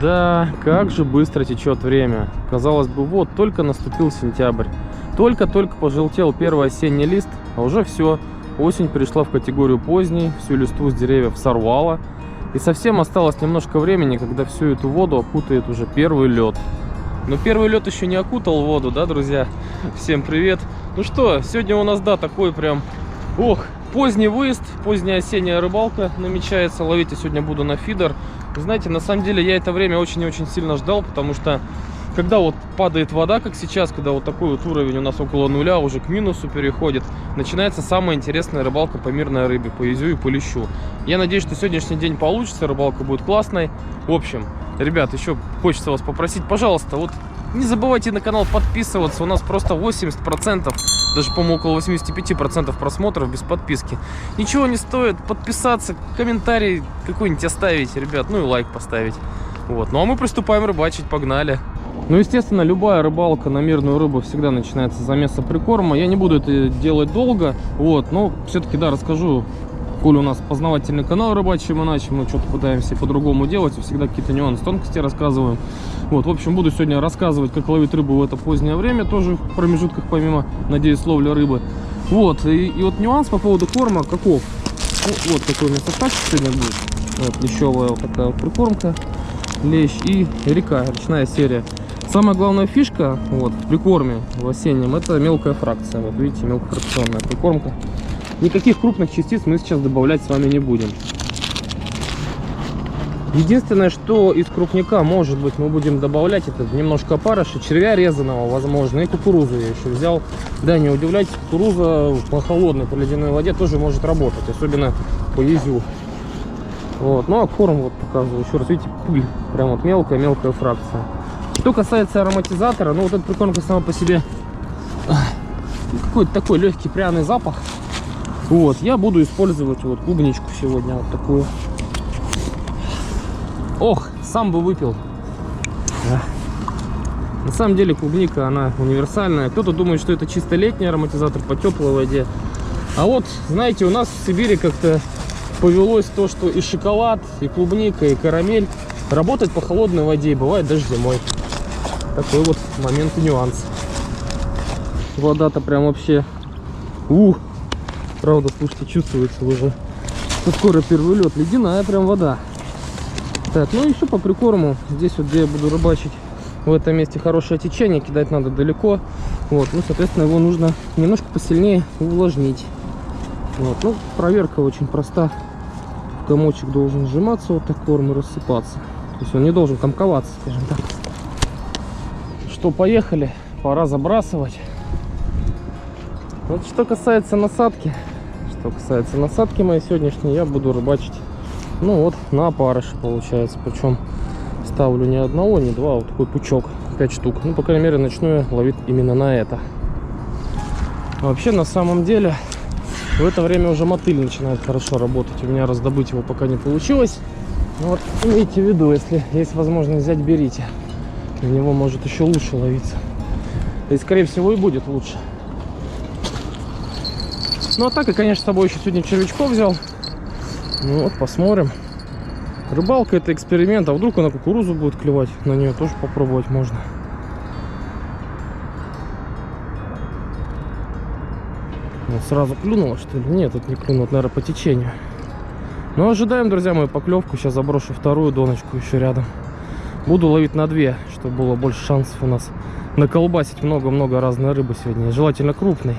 Да, как же быстро течет время. Казалось бы, вот только наступил сентябрь. Только-только пожелтел первый осенний лист, а уже все. Осень перешла в категорию поздней, всю листву с деревьев сорвала. И совсем осталось немножко времени, когда всю эту воду окутает уже первый лед. Но первый лед еще не окутал воду, да, друзья? Всем привет! Ну что, сегодня у нас, да, такой прям, поздний выезд, поздняя осенняя рыбалка намечается. Ловить я сегодня буду на фидер. Знаете, на самом деле я это время очень и очень сильно ждал, потому что когда вот падает вода, как сейчас, когда вот такой вот уровень у нас около нуля, уже к минусу переходит, начинается самая интересная рыбалка по мирной рыбе, по изю и по лещу. Я надеюсь, что сегодняшний день получится, рыбалка будет классной. В общем, ребят, еще хочется вас попросить, пожалуйста, вот не забывайте на канал подписываться, у нас просто 80%, даже, по-моему, около 85% просмотров без подписки. Ничего не стоит подписаться, комментарий какой-нибудь оставить, ребят, ну и лайк поставить. Вот, ну а мы приступаем рыбачить, погнали. Ну, естественно, любая рыбалка на мирную рыбу всегда начинается с замеса прикорма. Я не буду это делать долго, вот, но все-таки, да, расскажу. Коли у нас познавательный канал рыбачьим, иначе мы что-то пытаемся по-другому делать, и всегда какие-то нюансы, тонкости рассказываем. Вот, в общем, буду сегодня рассказывать, как ловить рыбу в это позднее время, тоже в промежутках, помимо, надеюсь, ловли рыбы. Вот, и вот нюанс по поводу корма каков. Ну, вот такой у меня состав сегодня будет. Вот, лещевая вот такая вот прикормка, лещ и река, речная серия. Самая главная фишка вот в прикорме в осеннем — это мелкая фракция. Вот видите, мелкофракционная прикормка. Никаких крупных частиц мы сейчас добавлять с вами не будем. Единственное, что из крупника, может быть, мы будем добавлять, это немножко опарыша, червя резаного, возможно, и кукурузу я еще взял. Да, не удивляйтесь, кукуруза по холодной, по ледяной воде тоже может работать, особенно по изю. Вот, ну а корм вот показываю еще раз, видите, пыль, прям вот мелкая фракция. Что касается ароматизатора, ну вот эта прикормка сама по себе какой-то такой легкий пряный запах. Вот, я буду использовать вот клубничку сегодня, вот такую. Ох, сам бы выпил. Да. На самом деле клубника, она универсальная. Кто-то думает, что это чисто летний ароматизатор по теплой воде. А вот, знаете, у нас в Сибири как-то повелось то, что и шоколад, и клубника, и карамель работать по холодной воде, и бывает даже зимой. Такой вот момент и нюанс. Вода-то прям вообще... Правда, слушайте, чувствуется уже, что скоро первый лед. Ледяная прям вода. Так, ну еще по прикорму. Здесь вот, где я буду рыбачить, в этом месте хорошее течение, кидать надо далеко. Вот, ну, соответственно, его нужно немножко посильнее увлажнить. Вот, ну, проверка очень проста. Комочек должен сжиматься вот так, корм, и рассыпаться. То есть он не должен комковаться, скажем так. Что, поехали. Пора забрасывать. Вот что касается насадки. Моей сегодняшней, я буду рыбачить, ну вот, на опарыше получается. Причем ставлю не одного, не два, а вот такой пучок, 5 штук. Ну, по крайней мере, начну я ловить именно на это. Вообще, на самом деле, в это время уже мотыль начинает хорошо работать. У меня раздобыть его пока не получилось. Ну, вот, имейте в виду, если есть возможность взять, берите. На него может еще лучше ловиться. И, скорее всего, и будет лучше. Ну, а так, и, конечно, с собой еще сегодня червячков взял. Ну, вот, посмотрим. Рыбалка — это эксперимент. А вдруг она кукурузу будет клевать? На нее тоже попробовать можно. Вот сразу клюнула, что ли? Нет, это не клюнула, наверное, по течению. Ну, ожидаем, друзья мои, поклевку. Сейчас заброшу вторую доночку еще рядом. Буду ловить на 2, чтобы было больше шансов у нас наколбасить много-много разной рыбы сегодня. Желательно крупной.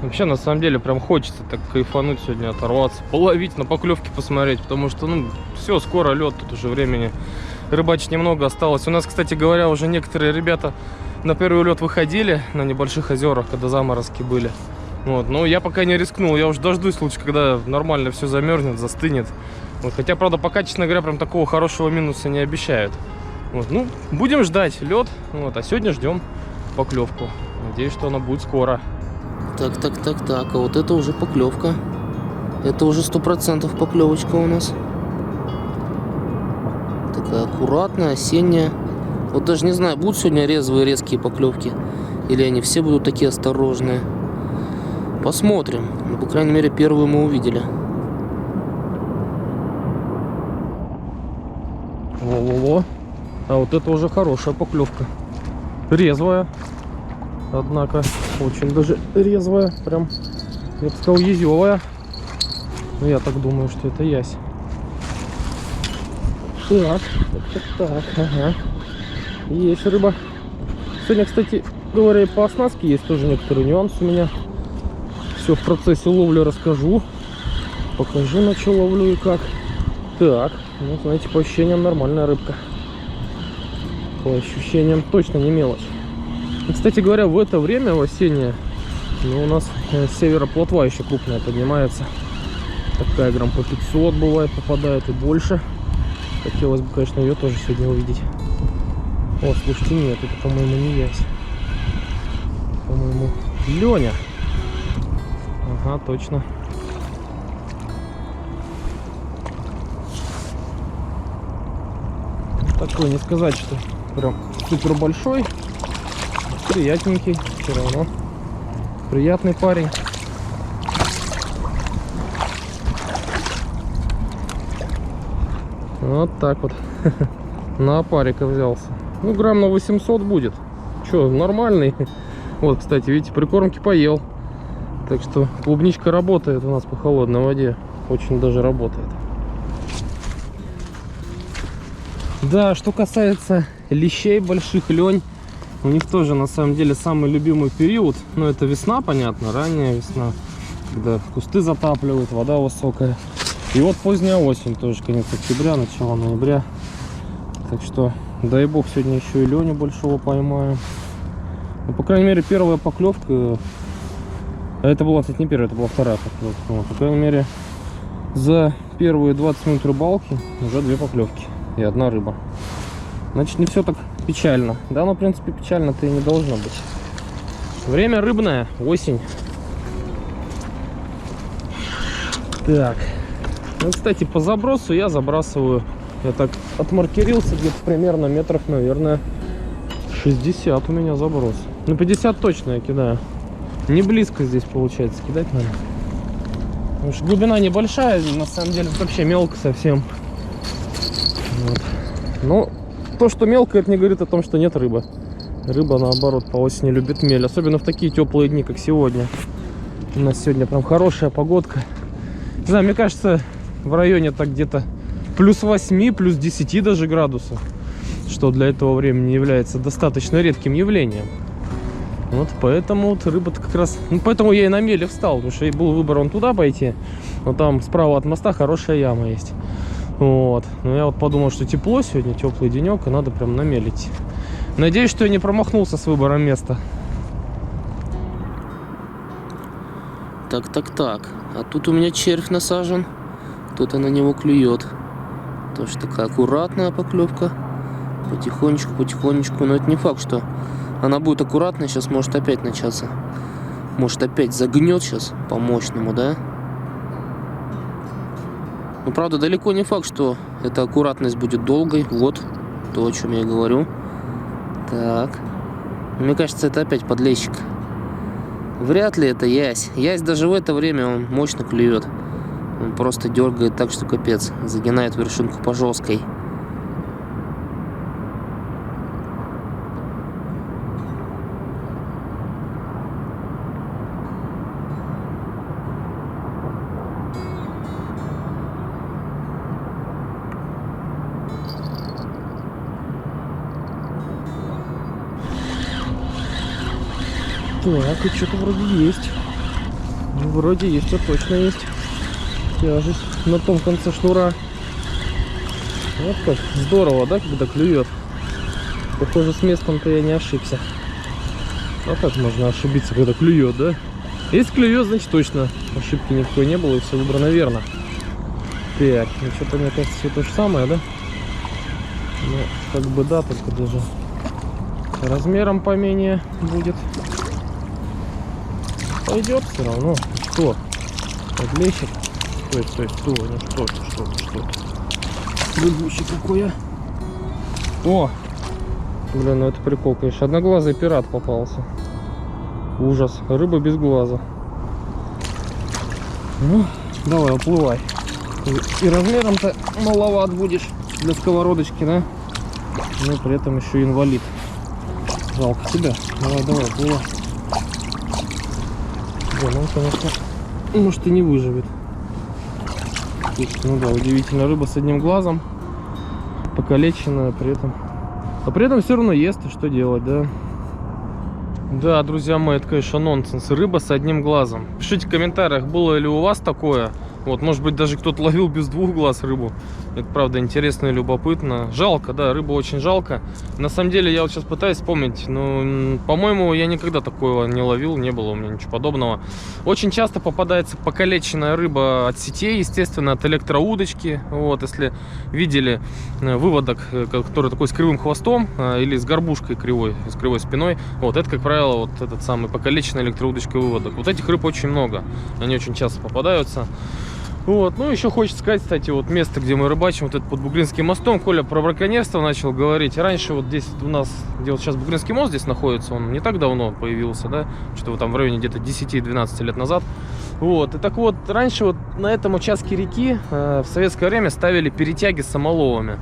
Вообще, на самом деле, прям хочется так кайфануть сегодня, оторваться, половить, на поклевки посмотреть, потому что, ну, все, скоро лед, тут уже времени рыбачить немного осталось. У нас, кстати говоря, уже некоторые ребята на первый лед выходили на небольших озерах, когда заморозки были. Вот, но я пока не рискнул, я уже дождусь лучше, когда нормально все замерзнет, застынет. Вот, хотя, правда, пока, честно говоря, прям такого хорошего минуса не обещают. Вот, ну, будем ждать лед, вот, а сегодня ждем поклевку. Надеюсь, что она будет скоро. Так, а вот это уже поклевка. Это уже 100% поклевочка у нас. Такая аккуратная, осенняя. Вот даже не знаю, будут сегодня резвые, резкие поклевки, или они все будут такие осторожные. Посмотрим. Ну, по крайней мере, первую мы увидели. Во-во-во. А вот это уже хорошая поклевка. Резвая. Однако, очень даже резвая. Прям, я бы сказал, езевая. Но я так думаю, что это ясь. Так, ага. Есть рыба. Сегодня, кстати говоря, и по оснастке есть тоже некоторые нюансы у меня. Все в процессе ловли расскажу. Покажу, на что ловлю и как. Так, ну, знаете, по ощущениям нормальная рыбка. По ощущениям точно не мелочь. И, кстати говоря, в это время, в осеннее, ну, у нас с севера плотва еще крупная поднимается. Такая грамм по 500 бывает, попадает и больше. Хотелось бы, конечно, ее тоже сегодня увидеть. О, слушайте, нет, это, по-моему, не ясь. По-моему, Леня. Ага, точно. Такой, не сказать, что прям супер большой. Приятненький, все равно. Приятный парень. Вот так вот. На опарика взялся. Ну, грамм на 800 будет. Че, нормальный. Вот, кстати, видите, прикормки поел. Так что клубничка работает у нас по холодной воде. Очень даже работает. Да, что касается лещей больших, лень, у них тоже на самом деле самый любимый период. Ну, это весна, понятно, ранняя весна, когда кусты затапливают, вода высокая. И вот поздняя осень, тоже конец октября, начало ноября. Так что, дай бог, сегодня еще и леню большого поймаем. Ну, по крайней мере, первая поклевка. А это была, кстати, не первая, это была вторая поклевка. Вот, по крайней мере, за первые 20 минут рыбалки уже 2 поклевки и 1 рыба. Значит, не все так печально. Да, но в принципе печально-то и не должно быть. Время рыбное, осень. Так. Ну, кстати, по забросу я забрасываю. Я так отмаркерился где-то примерно метров, наверное, 60 у меня заброс. Ну, 50 точно я кидаю. Не близко здесь получается кидать надо. Потому что глубина небольшая, на самом деле вообще мелко совсем. Вот. Но то, что мелко, это не говорит о том, что нет рыбы. Рыба, наоборот, по осени любит мель. Особенно в такие теплые дни, как сегодня. У нас сегодня прям хорошая погодка. Не знаю, мне кажется, в районе так где-то плюс 8, плюс 10 даже градусов. Что для этого времени является достаточно редким явлением. Вот поэтому вот рыба-то как раз... Ну, поэтому я и на мели встал. Потому что был выбор вон туда пойти. Но там справа от моста хорошая яма есть. Вот. Но я вот подумал, что тепло сегодня, теплый денек, и надо прям на мель идти. Надеюсь, что я не промахнулся с выбором места. Так. А тут у меня червь насажен. Кто-то на него клюет. Тоже такая аккуратная поклевка. Потихонечку. Но это не факт, что она будет аккуратной. Сейчас может опять начаться. Может опять загнет сейчас по-мощному, да? Но правда, далеко не факт, что эта аккуратность будет долгой. Вот то, о чем я говорю. Так. Мне кажется, это опять подлещик. Вряд ли это ясь. Ясь даже в это время он мощно клюет. Он просто дергает так, что капец. Загинает вершинку по жесткой. Так, и что-то вроде есть. Вроде есть, а точно есть. Тяжесть на том конце шнура. Вот как здорово, да, когда клюет. Похоже, с местом-то я не ошибся. А как можно ошибиться, когда клюет, да? Если клюет, значит точно ошибки никакой не было и все выбрано верно. Так, ну что-то мне кажется все то же самое, да? Ну, как бы да, только даже размером поменее будет. Пойдет все равно. Что? Подлещик. Стой, ну что? Бегущий какой я. О! Блин, ну это прикол, конечно. Одноглазый пират попался. Ужас. Рыба без глаза. Ну, давай, уплывай. И размером-то маловат будешь для сковородочки, да? но при этом еще инвалид. Жалко тебя. Давай, было. Да, ну, конечно, может и не выживет. Ну да, удивительная рыба с одним глазом, покалеченная при этом. А при этом все равно ест, и что делать, да? Да, друзья мои, это, конечно, нонсенс. Рыба с одним глазом. Пишите в комментариях, было ли у вас такое. Вот, может быть, даже кто-то ловил без двух глаз рыбу. Это, правда, интересно и любопытно. Жалко, да, рыбу очень жалко. На самом деле, я вот сейчас пытаюсь вспомнить, но, по-моему, я никогда такого не ловил, не было у меня ничего подобного. Очень часто попадается покалеченная рыба от сетей, естественно, от электроудочки. Вот, если видели выводок, который такой с кривым хвостом или с горбушкой кривой, с кривой спиной, вот, это, как правило, вот этот самый покалеченный электроудочкой выводок. Вот этих рыб очень много, они очень часто попадаются. Вот, ну еще хочется сказать, кстати, вот место, где мы рыбачим, вот это под Бугринским мостом. Коля про браконьерство начал говорить. Раньше вот здесь у нас, где вот сейчас Бугринский мост здесь находится, он не так давно появился, да, что-то там в районе где-то 10-12 лет назад. Вот, и так вот, раньше вот на этом участке реки в советское время ставили перетяги с самоловами.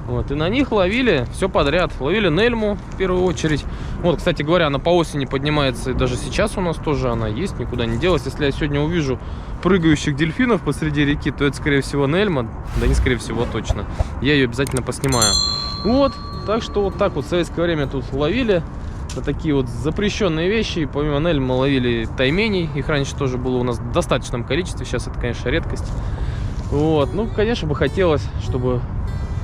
Вот, и на них ловили все подряд. Ловили нельму в первую очередь. Вот, кстати говоря, она по осени поднимается. И даже сейчас у нас тоже она есть, никуда не делась. Если я сегодня увижу прыгающих дельфинов посреди реки, то это, скорее всего, нельма. Да не скорее всего, точно. Я ее обязательно поснимаю. Вот, так что вот так вот в советское время тут ловили. На такие вот запрещенные вещи. И помимо нельм мы ловили тайменей. Их раньше тоже было у нас в достаточном количестве. Сейчас это, конечно, редкость. Вот, ну, конечно, бы хотелось, чтобы...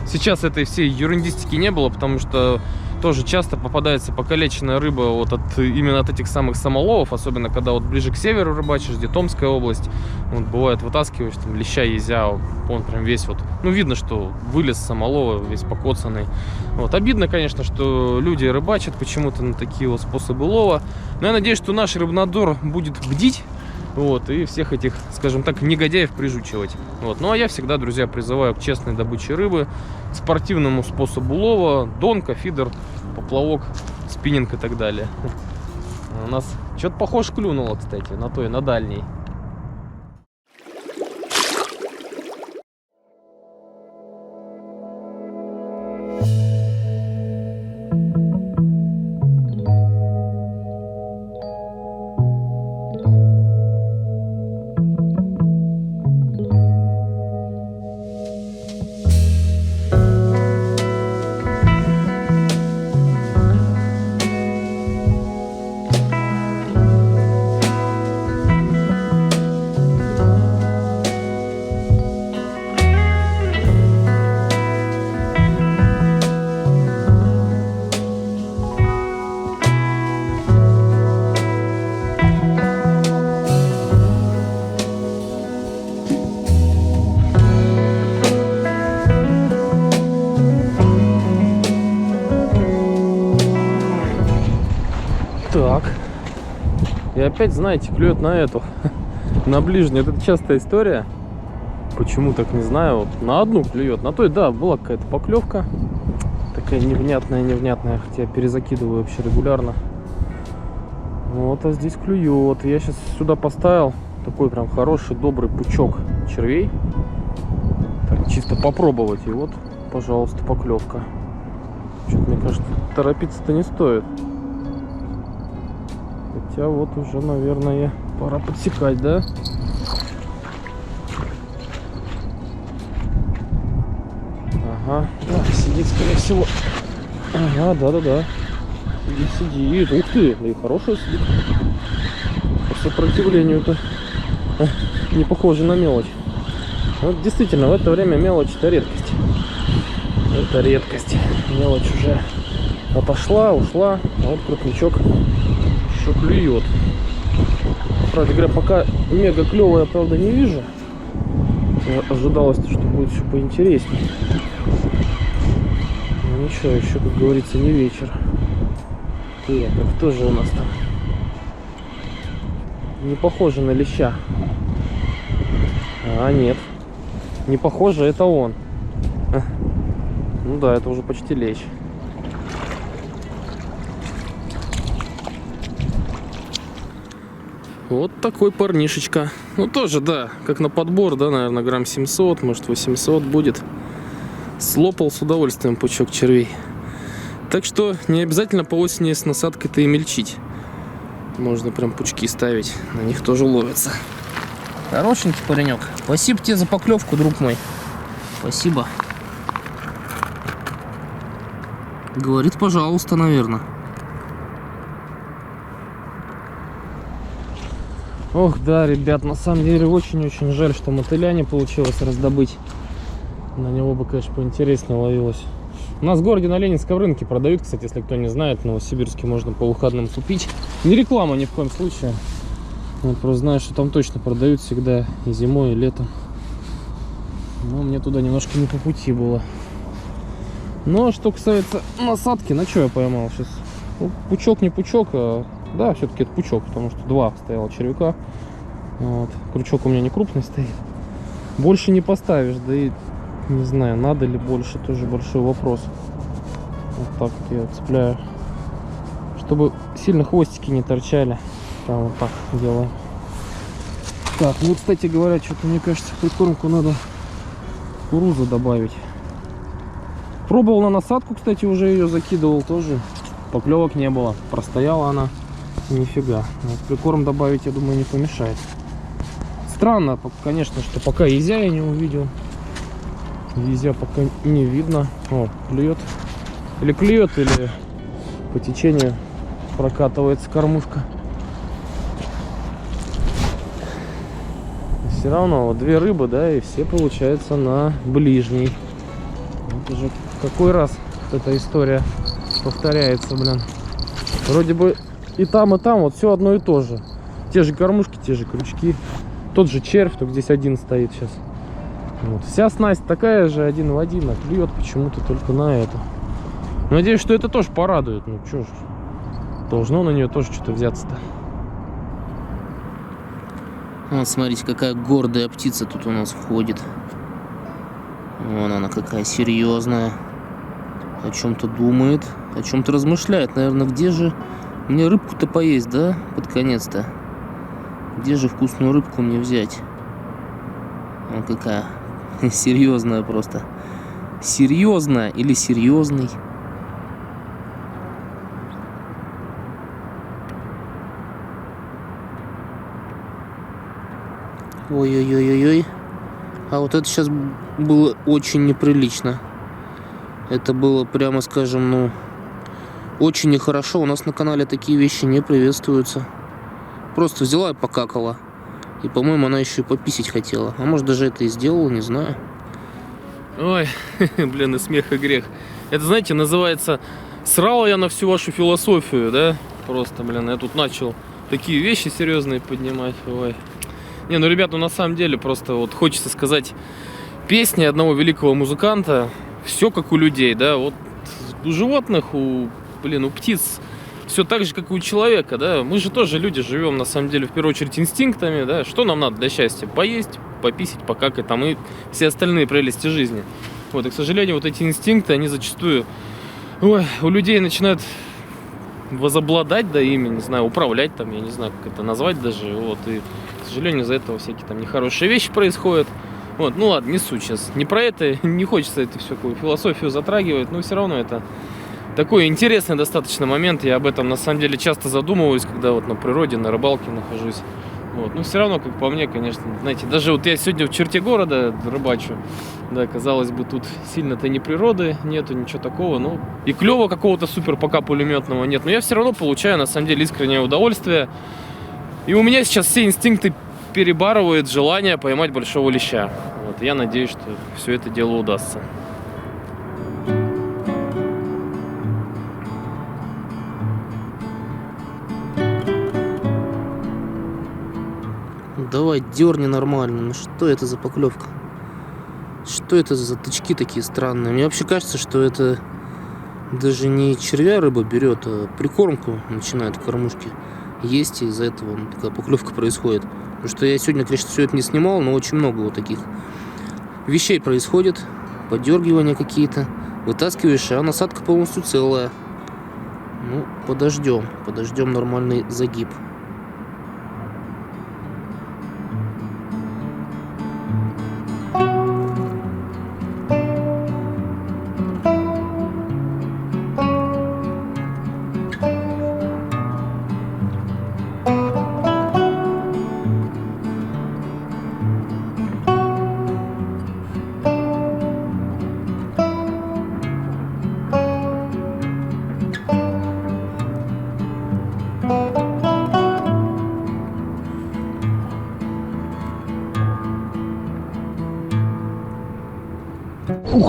Сейчас этой всей ерундистики не было, потому что тоже часто попадается покалеченная рыба вот именно от этих самых самоловов, особенно когда вот ближе к северу рыбачишь, где Томская область. Вот бывает, вытаскиваешь там леща, езя, он прям весь вот, ну видно, что вылез самолова, весь покоцанный. Вот, обидно, конечно, что люди рыбачат почему-то на такие вот способы лова. Но я надеюсь, что наш рыбнадзор будет бдить. Вот, и всех этих, скажем так, негодяев прижучивать. Вот. Ну а я всегда, друзья, призываю к честной добыче рыбы, к спортивному способу лова, донка, фидер, поплавок, спиннинг и так далее. У нас что-то похоже клюнуло, кстати, на той, на дальней. Так. И опять, знаете, клюет на эту, на ближнюю. Это частая история. Почему так, не знаю. Вот на одну клюет. На той, да, была какая-то поклевка. Такая невнятная. Хотя я перезакидываю вообще регулярно. Вот, а здесь клюет. Я сейчас сюда поставил такой прям хороший, добрый пучок червей. Так, чисто попробовать. И вот, пожалуйста, поклевка. Что-то, мне кажется, торопиться-то не стоит. Хотя вот уже, наверное, пора подсекать, да? Ага, да, сидит, скорее всего. Ага, да-да-да. Сидит. Ух ты, да и хорошая сидит. По сопротивлению-то не похоже на мелочь. Вот действительно, в это время мелочь — это редкость. Это редкость. Мелочь уже отошла, ушла, а вот крупничок еще клюет. Правда говоря, пока мега клевая, правда, не вижу. Ожидалось, что будет все поинтереснее. Но ничего, еще, как говорится, не вечер. Так, а кто же у нас там? Не похоже на леща. А, нет. Не похоже, это он. Ну да, это уже почти лещ. Вот такой парнишечка. Ну тоже, да, как на подбор, да, наверное, грамм 700, может 800 будет. Слопал с удовольствием пучок червей. Так что не обязательно по осени с насадкой-то и мельчить. Можно прям пучки ставить, на них тоже ловятся. Хорошенький паренек. Спасибо тебе за поклевку, друг мой. Спасибо. Говорит, пожалуйста, наверное. Ох, да, ребят, на самом деле очень-очень жаль, что мотыля не получилось раздобыть. На него бы, конечно, поинтереснее ловилось. У нас в городе на Ленинском рынке продают, кстати, если кто не знает, в Новосибирске можно по выходным купить. Не реклама ни в коем случае. Я просто знаю, что там точно продают всегда и зимой, и летом. Но мне туда немножко не по пути было. Ну, а что касается насадки, на что я поймал сейчас? Ну, пучок не пучок, а... Да, все-таки это пучок, потому что 2 стояло червяка. Вот. Крючок у меня не крупный стоит. Больше не поставишь, да и не знаю, надо ли больше, тоже большой вопрос. Вот так вот я цепляю, чтобы сильно хвостики не торчали. Там вот так делаем. Так, ну, кстати говоря, что-то мне кажется, в прикормку надо кукурузу добавить. Пробовал на насадку, кстати, уже ее закидывал тоже. Поклевок не было, простояла она. Нифига. Вот прикорм добавить, я думаю, не помешает. Странно, конечно, что пока езя я не увидел. Езя пока не видно. О, клюет. Или клюет, или по течению прокатывается кормушка. Все равно вот 2 рыбы, да, и все получается на ближний. Вот уже какой раз вот эта история повторяется, блин. Вроде бы и там вот все одно и то же. Те же кормушки, те же крючки. Тот же червь, только здесь один стоит сейчас. Вот. Вся снасть такая же, один в один, а клюет почему-то только на это. Надеюсь, что это тоже порадует. Ну что ж, должно на нее тоже что-то взяться-то. Вот, смотрите, какая гордая птица тут у нас входит. Вон она какая серьезная. О чем-то думает, о чем-то размышляет. Наверное, где же мне рыбку-то поесть, да? Под конец-то. Где же вкусную рыбку мне взять? Вон какая серьезная просто. Серьезная или серьезный? Ой-ой-ой-ой-ой. А вот это сейчас было очень неприлично. Это было, прямо скажем, ну, очень нехорошо. У нас на канале такие вещи не приветствуются. Просто взяла и покакала. И, по-моему, она еще и пописить хотела. А может, даже это и сделала, не знаю. Ой, блин, и смех, и грех. Это, знаете, называется «Срал я на всю вашу философию», да? Просто, блин, я тут начал такие вещи серьезные поднимать. Ой. Не, ну, ребята, на самом деле просто вот хочется сказать песни одного великого музыканта. Все как у людей, да, вот у животных, у птиц все так же, как и у человека, да. Мы же тоже люди, живем, на самом деле, в первую очередь инстинктами, да. Что нам надо для счастья? Поесть, пописать, покакать, там и все остальные прелести жизни. Вот, и, к сожалению, вот эти инстинкты, они зачастую, у людей начинают возобладать, да, ими, не знаю, управлять, там, я не знаю, как это назвать даже, вот, и, к сожалению, из-за этого всякие там нехорошие вещи происходят. Вот, ну ладно, не суть сейчас. Не про это, не хочется это все такую философию затрагивать, но все равно это такой интересный достаточно момент. Я об этом на самом деле часто задумываюсь, когда вот на природе, на рыбалке нахожусь. Вот, но все равно, как по мне, конечно, знаете, даже вот я сегодня в черте города рыбачу, да, казалось бы, тут сильно-то ни природы нету, ничего такого, ну, и клёва какого-то супер пока пулеметного нет, но я все равно получаю, на самом деле, искреннее удовольствие. И у меня сейчас все инстинкты перебарывает желание поймать большого леща. Вот, я надеюсь, что все это дело удастся. Давай, дерни нормально. Ну что это за поклевка? Что это за тычки такие странные? Мне вообще кажется, что это даже не червя рыба берет, а прикормку начинает в кормушке есть, и из-за этого такая поклевка происходит. Потому что я сегодня, конечно, все это не снимал, но очень много вот таких вещей происходит. Подергивания какие-то. Вытаскиваешь, а насадка полностью целая. Ну, подождем нормальный загиб.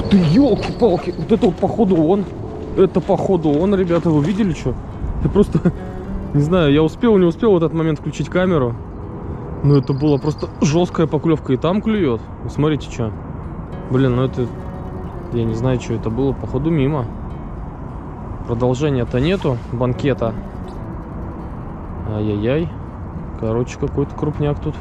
Ух ты, елки-палки, вот это вот походу он. Это походу он, ребята, вы видели что? Я просто, не знаю, я успел, не успел в этот момент включить камеру. Но это была просто жесткая поклевка, и там клюет. Вы смотрите, что. Блин, ну это, я не знаю, что это было, походу мимо. Продолжения-то нету, банкета. Ай-яй-яй. Короче, какой-то крупняк тут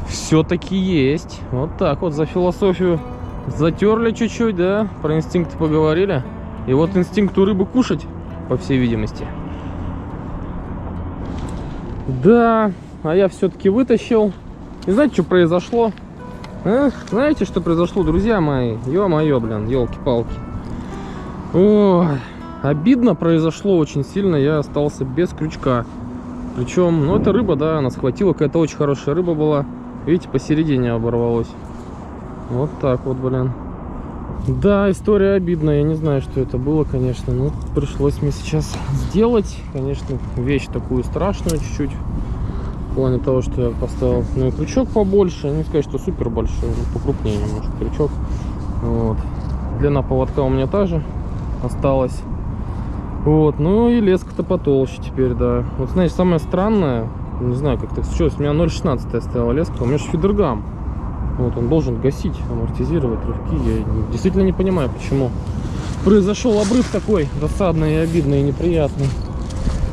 все-таки есть. Вот так вот за философию затерли чуть-чуть, да? Про инстинкты поговорили. И вот инстинкт у рыбы кушать, по всей видимости. Да, а я все-таки вытащил. И знаете, что произошло? А? Знаете, что произошло, друзья мои? Ё-моё, блин, елки-палки. Ой, обидно произошло очень сильно. Я остался без крючка. Причем, ну, эта рыба, да, она схватила. Какая-то очень хорошая рыба была. Видите, посередине оборвалась. Вот так вот, блин. Да, история обидная. Я не знаю, что это было, конечно. Но пришлось мне сейчас сделать. Конечно, вещь такую страшную чуть-чуть. В плане того, что я поставил, ну, и крючок побольше. Не сказать, что супер большой, но покрупнее немножко крючок. Вот. Длина поводка у меня та же осталась. Вот, ну и леска-то потолще теперь, да. Вот, знаете, самое странное, не знаю, как так случилось, у меня 0,16 я стояла леска, у меня же фидергам. Вот, он должен гасить, амортизировать рывки. Я действительно не понимаю, почему произошел обрыв такой досадный и обидный, и неприятный.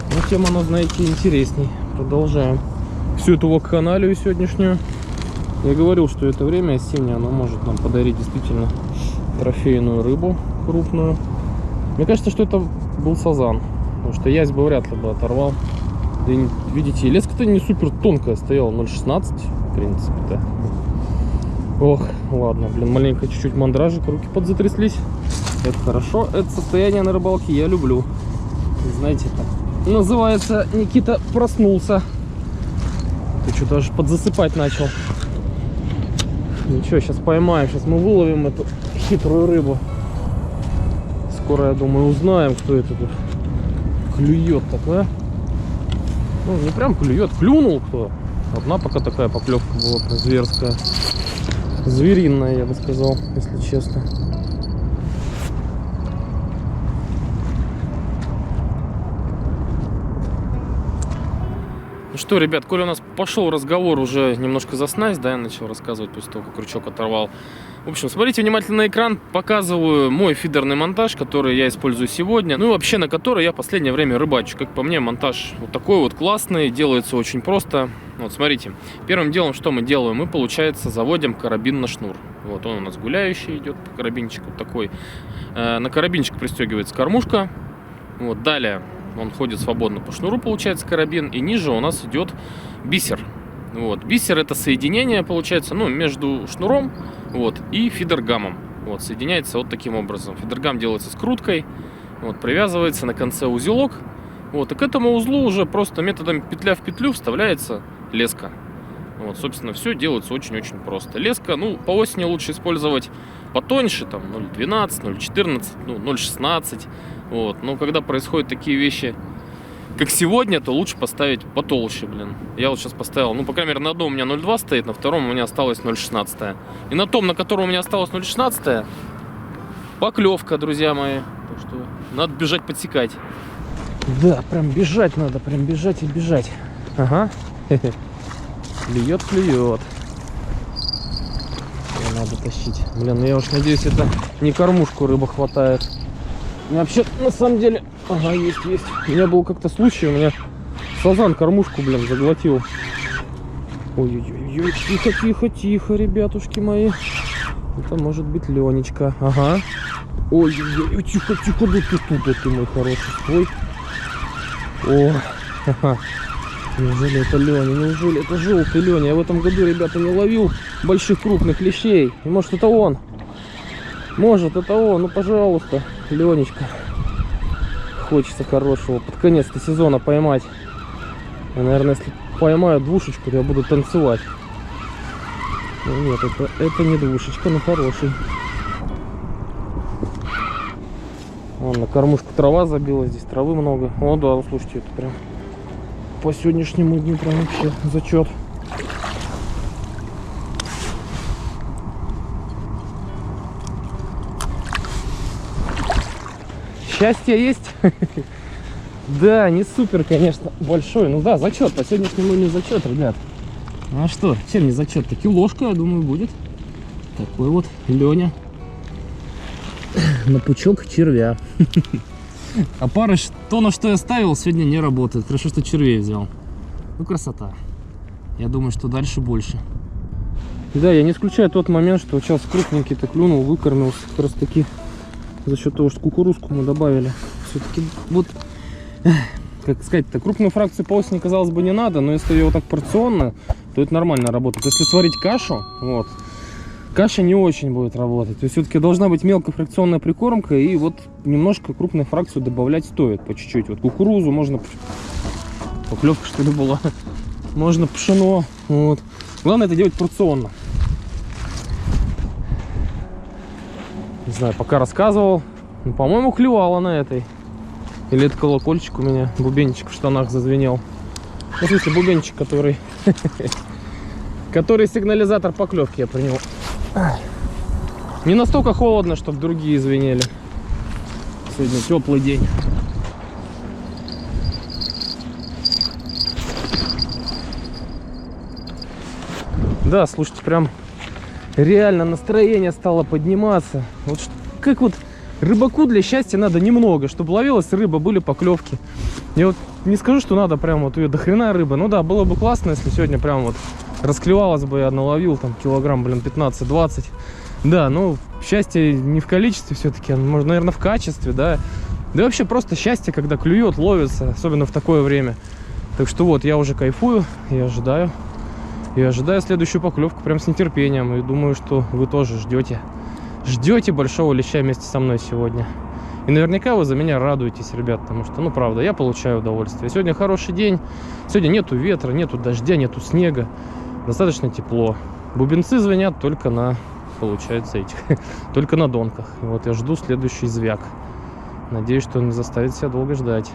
Но тем оно, знаете, интересней. Продолжаем всю эту вакханалию сегодняшнюю. Я говорил, что это время осеннее, оно может нам подарить действительно трофейную рыбу крупную. Мне кажется, что это был сазан, потому что ясь бы вряд ли бы оторвал. Да и, видите, леска-то не супер тонкая стояла, 0,16 в принципе, да. Ох, ладно, блин, маленько чуть-чуть мандражик, руки подзатряслись. Это хорошо, это состояние на рыбалке я люблю. Знаете, так называется, Никита проснулся. Ты что-то аж подзасыпать начал. Ничего, сейчас поймаем, сейчас мы выловим эту хитрую рыбу. Скоро, я думаю, узнаем, кто это тут клюет такое. Ну, не прям клюет, клюнул кто. Одна пока такая поклевка была зверская. Звериная, я бы сказал, если честно. Ну что, ребят, коли у нас пошел разговор уже немножко за снасть, да, я начал рассказывать после того, как крючок оторвал. В общем, смотрите внимательно на экран, показываю мой фидерный монтаж, который я использую сегодня, ну и вообще на который я в последнее время рыбачу. Как по мне, монтаж вот такой вот классный, делается очень просто. Вот смотрите, первым делом, что мы делаем, мы, получается, заводим карабин на шнур. Вот он у нас гуляющий идет, карабинчик вот такой. На карабинчик пристегивается кормушка. Вот, далее он ходит свободно по шнуру, получается, карабин, и ниже у нас идет бисер. Вот. Бисер — это соединение, получается, ну, между шнуром, вот, и фидергамом. Вот, соединяется вот таким образом. Фидергам делается скруткой, вот, привязывается на конце узелок. Вот, и к этому узлу уже просто методом петля в петлю вставляется леска. Вот, собственно, все делается очень-очень просто. Леска, ну, по осени лучше использовать потоньше, там, 0,12, 0,14, ну, 0,16. Вот, но когда происходят такие вещи, как сегодня, то лучше поставить потолще, блин. Я вот сейчас поставил, ну, по крайней мере, на одном у меня 0,2 стоит, на втором у меня осталось 0,16. И на том, на котором у меня осталось 0,16, поклевка, друзья мои. Так что надо бежать подсекать. Да, прям бежать надо, прям бежать и бежать. Ага. Клюет, клюет. Надо тащить. Блин, ну я уж надеюсь, это не кормушку рыба хватает. У меня вообще, на самом деле... Ага, есть. У меня был как-то случай, у меня сазан кормушку, блин, заглотил. Ой-ой-ой, тихо, ребятушки мои. Это может быть Ленечка. Ага. Ой-ой-ой, тихо, да ты мой хороший. Ой. О, ха-ха. Неужели это Леня? Неужели это желтый Леня? Я в этом году, ребята, не ловил больших крупных лещей. И может это он? Может это он? Ну, пожалуйста, Ленечка. Хочется хорошего под конец-то сезона поймать. Я, наверное, если поймаю двушечку, то я буду танцевать. Но нет, это не двушечка, но хороший. Вон на кормушку трава забила, здесь травы много. О, да, слушайте, это прям по сегодняшнему дню прям вообще зачет. счастье есть. Да, не супер, конечно, большой. Ну да, зачет. По сегодняшнему не зачет, ребят. А что, чем не зачет? Килошка, я думаю, будет. Такой вот Леня. На пучок червя. А парыш, то, на что я ставил, сегодня не работает. Хорошо, что червей взял. Ну, красота. Я думаю, что дальше больше. Да, я не исключаю тот момент, что сейчас крупненький-то клюнул, выкормился. Как раз таки за счет того, что кукурузку мы добавили. Все-таки вот, как сказать-то, крупную фракцию по осени, казалось бы, не надо, но если ее вот так порционно, то это нормально работает. Если сварить кашу, вот, каша не очень будет работать. То есть все-таки должна быть мелкофракционная прикормка, и вот немножко крупную фракцию добавлять стоит по чуть-чуть. Вот кукурузу можно, поклевка что ли была, можно пшено. Вот. Главное это делать порционно. Не знаю, пока рассказывал, ну, по-моему, клевало на этой. Или это колокольчик у меня, бубенчик в штанах зазвенел. Ну, в смысле, бубенчик, который сигнализатор поклевки я принял. Не настолько холодно, чтобы другие звенели. Сегодня теплый день. Да, слушайте, прям реально настроение стало подниматься. Вот как вот рыбаку для счастья надо немного, чтобы ловилась рыба, были поклевки. Я вот не скажу, что надо прям вот ее до хрена рыбы. Ну да, было бы классно, если сегодня прям вот расклевалась бы, я наловил там килограмм, блин, 15-20. Да, ну счастье не в количестве все-таки, может, наверное, в качестве, да. Да и вообще просто счастье, когда клюет, ловится, особенно в такое время. Так что вот, я уже кайфую и ожидаю. И ожидаю следующую поклевку прям с нетерпением. И думаю, что вы тоже ждете большого леща вместе со мной сегодня. И наверняка вы за меня радуетесь, ребят, потому что, ну, правда, я получаю удовольствие. Сегодня хороший день. Сегодня нету ветра, нету дождя, нету снега. Достаточно тепло. Бубенцы звенят только на, получается, этих, только на донках. И вот я жду следующий звяк. Надеюсь, что он не заставит себя долго ждать.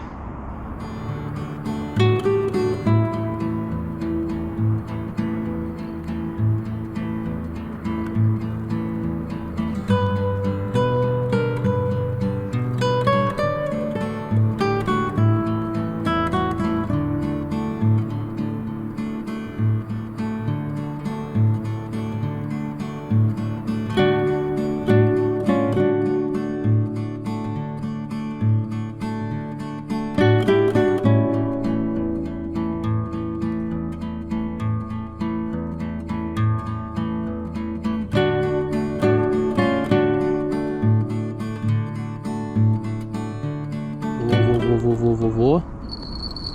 Во-во-во-во-во-во.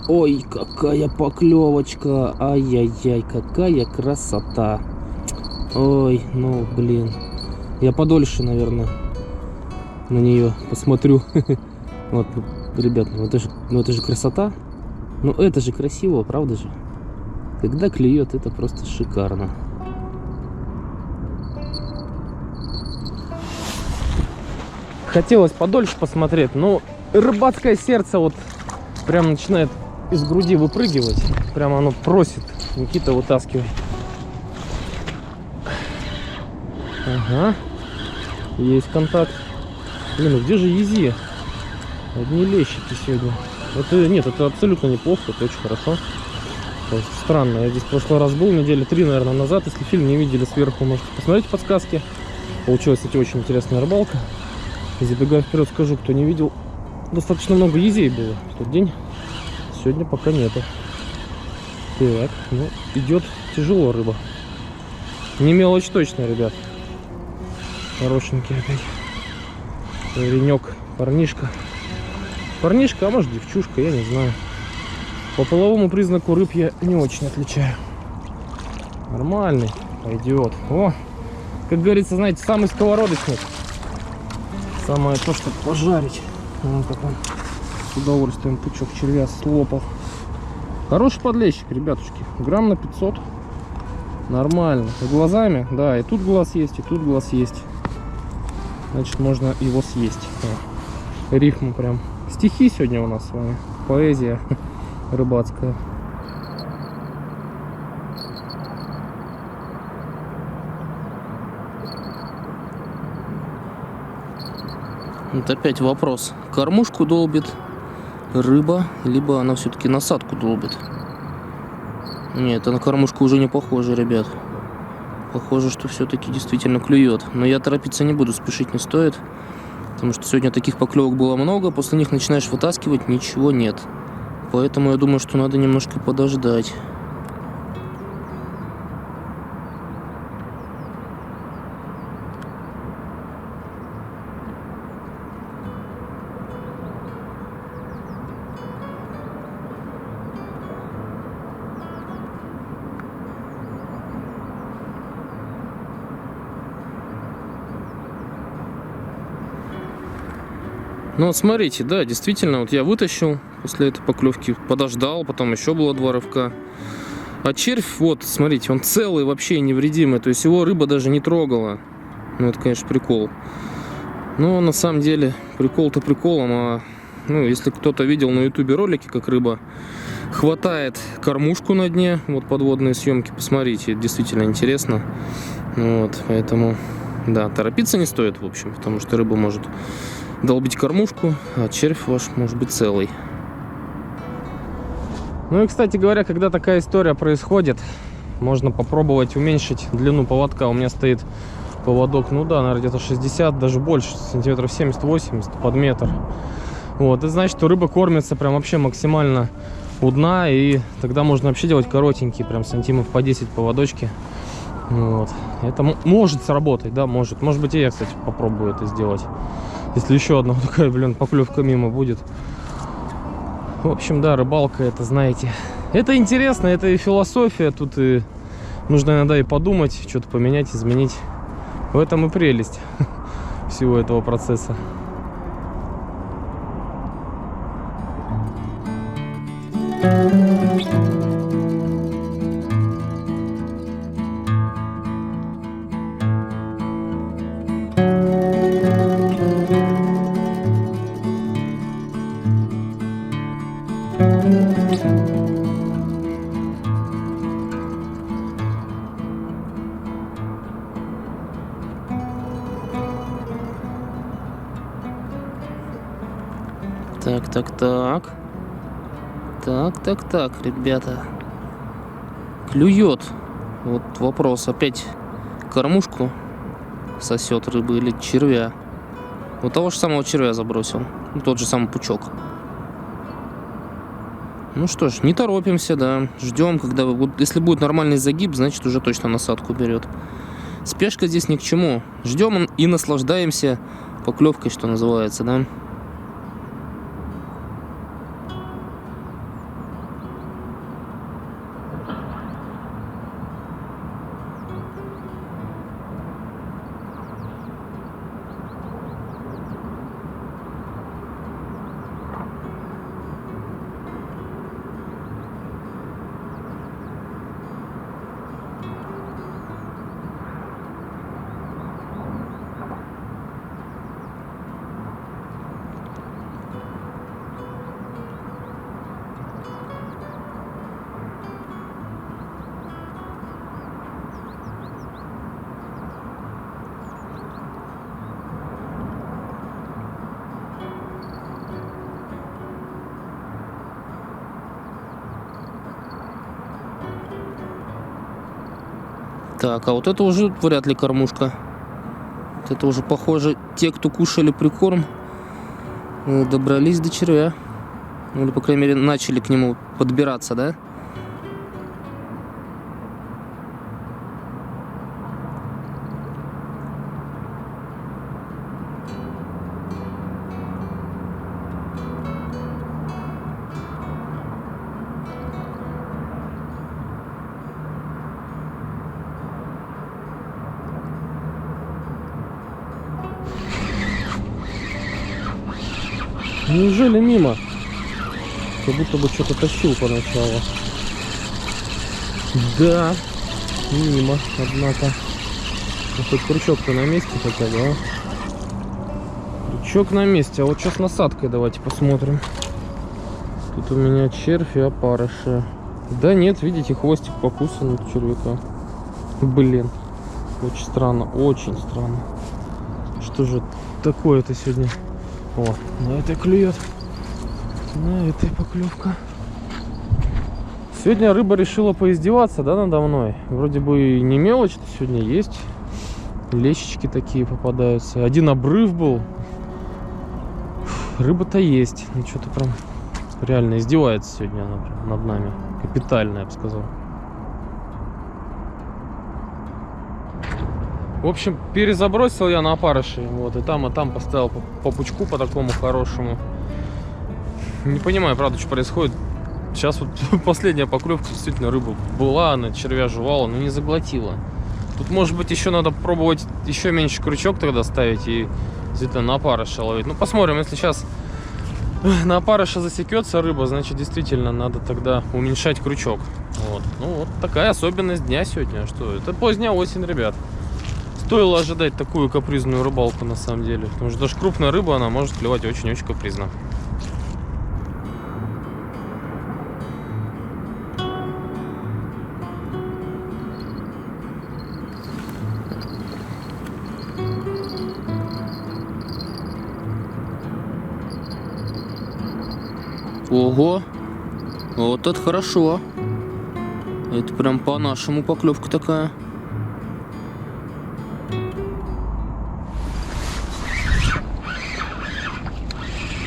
Ой, какая поклевочка. Ай-яй-яй, какая красота. Ой, ну, блин. Я подольше, наверное, на нее посмотрю. Вот, ребят, ну это же красота. Ну это же красиво, правда же? Когда клюет, это просто шикарно. Хотелось подольше посмотреть, но рыбацкое сердце вот прям начинает из груди выпрыгивать. Прямо оно просит: Никита, вытаскивай. Ага. Есть контакт. Блин, ну где же ези? Одни лещики сегодня. Это, нет, это абсолютно неплохо, это очень хорошо. То есть, странно, я здесь в прошлый раз был, недели 3, наверное, назад. Если фильм не видели сверху, можете посмотреть подсказки. Получилась, кстати, очень интересная рыбалка. И забегая вперед, скажу, кто не видел, достаточно много езей было в тот день. Сегодня пока нету. Так, ну, идет тяжело рыба. Не мелочь точно, ребят. Хорошенький опять. Паренек, парнишка. Парнишка, а может девчушка, я не знаю. По половому признаку рыб я не очень отличаю. Нормальный, пойдет. О, как говорится, знаете, самый сковородочник. Самое то, чтобы пожарить. Вон как он с удовольствием пучок червя слопал. Хороший подлещик, ребятушки. Грамм на 500. Нормально. С глазами, да, и тут глаз есть, и тут глаз есть. Значит, можно его съесть. Рифму прям. Стихи сегодня у нас с вами. Поэзия рыбацкая. Вот опять вопрос. Кормушку долбит рыба, либо она все-таки насадку долбит. Нет, это на кормушку уже не похоже, ребят. Похоже, что все-таки действительно клюет. Но я торопиться не буду, спешить не стоит. Потому что сегодня таких поклевок было много. После них начинаешь вытаскивать, ничего нет. Поэтому я думаю, что надо немножко подождать. Ну вот смотрите, да, действительно, вот я вытащил после этой поклевки, подождал, потом еще было 2 рывка. А червь, вот, смотрите, он целый, вообще невредимый, то есть его рыба даже не трогала. Ну это, конечно, прикол. Но на самом деле прикол-то приколом, а ну, если кто-то видел на ютубе ролики, как рыба хватает кормушку на дне, вот подводные съемки, посмотрите, это действительно интересно. Вот, поэтому, да, торопиться не стоит, в общем, потому что рыба может долбить кормушку, а червь ваш может быть целый. Ну и, кстати говоря, когда такая история происходит, можно попробовать уменьшить длину поводка. У меня стоит поводок, ну да, наверное, где-то 60, даже больше, сантиметров 70-80 под метр. Вот, это значит, что рыба кормится прям вообще максимально у дна, и тогда можно вообще делать коротенькие, прям сантиметров по 10 поводочки. Вот. Это может сработать, да, может. Может быть, и я, кстати, попробую это сделать. Если еще одна вот такая, блин, поклевка мимо будет. В общем, да, рыбалка, это, знаете, это интересно, это и философия. Тут и нужно иногда и подумать, что-то поменять, изменить. В этом и прелесть всего этого процесса. Так, ребята. Клюет. Вот вопрос. Опять кормушку сосет рыбы или червя? Вот того же самого червя забросил. Тот же самый пучок. Ну что ж, не торопимся, да. Ждем, когда если будет нормальный загиб, значит уже точно насадку берет. Спешка здесь ни к чему. Ждем и наслаждаемся поклевкой, что называется, да. Так, а вот это уже вряд ли кормушка. Вот это уже, похоже, те, кто кушали прикорм, добрались до червя. Или, по крайней мере, начали к нему подбираться, да? Неужели мимо? Как будто бы что-то тащил поначалу. Да, мимо, однако. Ну, хоть крючок-то на месте хотя бы, а? Крючок на месте. А вот сейчас с насадкой давайте посмотрим. Тут у меня червь и опарыши. Да нет, видите, хвостик покусан от червяка. Блин, очень странно, очень странно. Что же такое-то сегодня О, на этой клюет. На этой поклевка. Сегодня рыба решила поиздеваться, да, надо мной. Вроде бы и не мелочь сегодня есть. Лещички такие попадаются. Один обрыв был. Рыба-то есть. Ну что-то прям реально издевается сегодня она прям над нами. Капитально, я бы сказал. В общем, перезабросил я на опарыши. Вот, и там поставил по пучку, по такому хорошему. Не понимаю, правда, что происходит. Сейчас вот последняя поклевка, действительно, рыба была, она червя жевала, но не заглотила. Тут, может быть, еще надо пробовать еще меньше крючок тогда ставить и действительно на опарыша ловить. Ну, посмотрим, если сейчас на опарыша засекется рыба, значит, действительно надо тогда уменьшать крючок. Вот. Ну, вот такая особенность дня сегодня. Что? Это поздняя осень, ребят. Стоило ожидать такую капризную рыбалку, на самом деле. Потому что даже крупная рыба, она может клевать очень-очень капризно. Ого, вот это хорошо. Это прям по-нашему поклевка такая.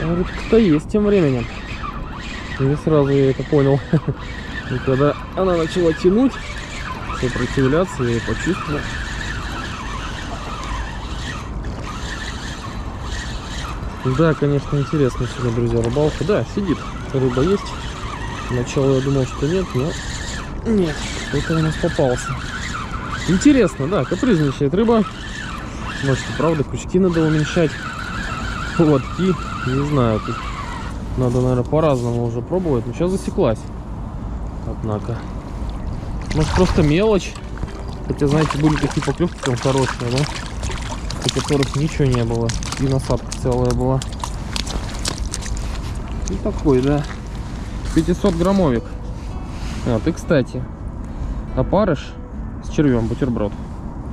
Рыбка-то есть тем временем. Не сразу я это понял. И когда она начала тянуть, сопротивляться, я ее почувствовал. Да, конечно, интересно сегодня, друзья, рыбалка. Да, сидит, рыба есть. Сначала я думал, что нет, но нет, кто-то у нас попался. Интересно, да, капризничает рыба. Может, и правда, крючки надо уменьшать. Поводки, не знаю, тут надо, наверное, по-разному уже пробовать. Но сейчас засеклась, однако. Может, просто мелочь. Хотя, знаете, были такие поклевки там хорошие, да? У которых ничего не было. И насадка целая была. И такой, да. 500-граммовик. Вот, и, кстати, опарыш с червем, бутерброд.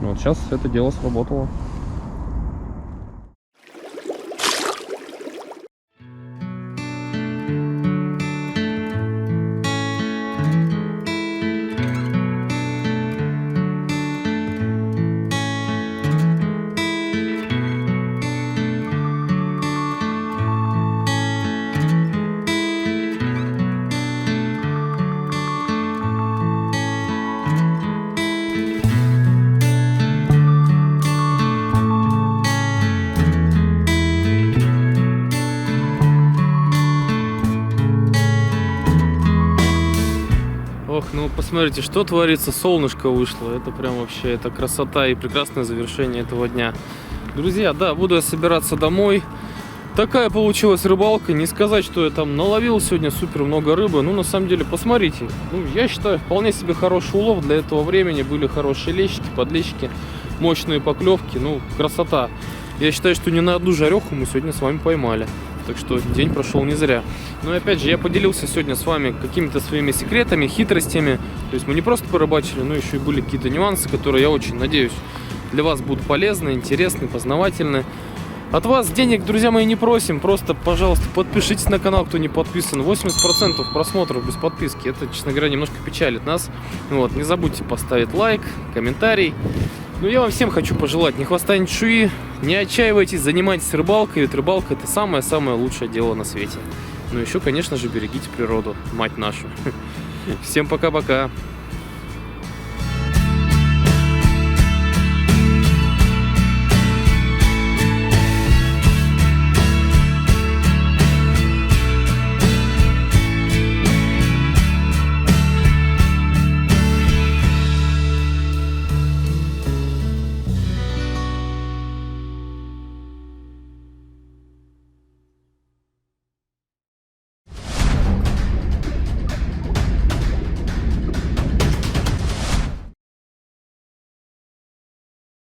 Вот сейчас это дело сработало. Ох, ну посмотрите, что творится, солнышко вышло. Это прям вообще, это красота и прекрасное завершение этого дня. Друзья, да, буду я собираться домой. Такая получилась рыбалка. Не сказать, что я там наловил сегодня супер много рыбы. Ну, на самом деле, посмотрите. Ну, я считаю, вполне себе хороший улов для этого времени. Были хорошие лещики, подлещики, мощные поклевки. Ну, красота. Я считаю, что не на одну жареху мы сегодня с вами поймали. Так что день прошел не зря. Но опять же, я поделился сегодня с вами какими-то своими секретами, хитростями. То есть мы не просто порыбачили, но еще и были какие-то нюансы, которые, я очень надеюсь, для вас будут полезны, интересны, познавательны. От вас денег, друзья мои, не просим. Просто, пожалуйста, подпишитесь на канал, кто не подписан. 80% просмотров без подписки. Это, честно говоря, немножко печалит нас. Вот, не забудьте поставить лайк, комментарий. Ну, я вам всем хочу пожелать ни хвоста, ни чешуи. Не отчаивайтесь, занимайтесь рыбалкой. Ведь рыбалка — это самое-самое лучшее дело на свете. Ну, еще, конечно же, берегите природу, мать нашу. Всем пока-пока.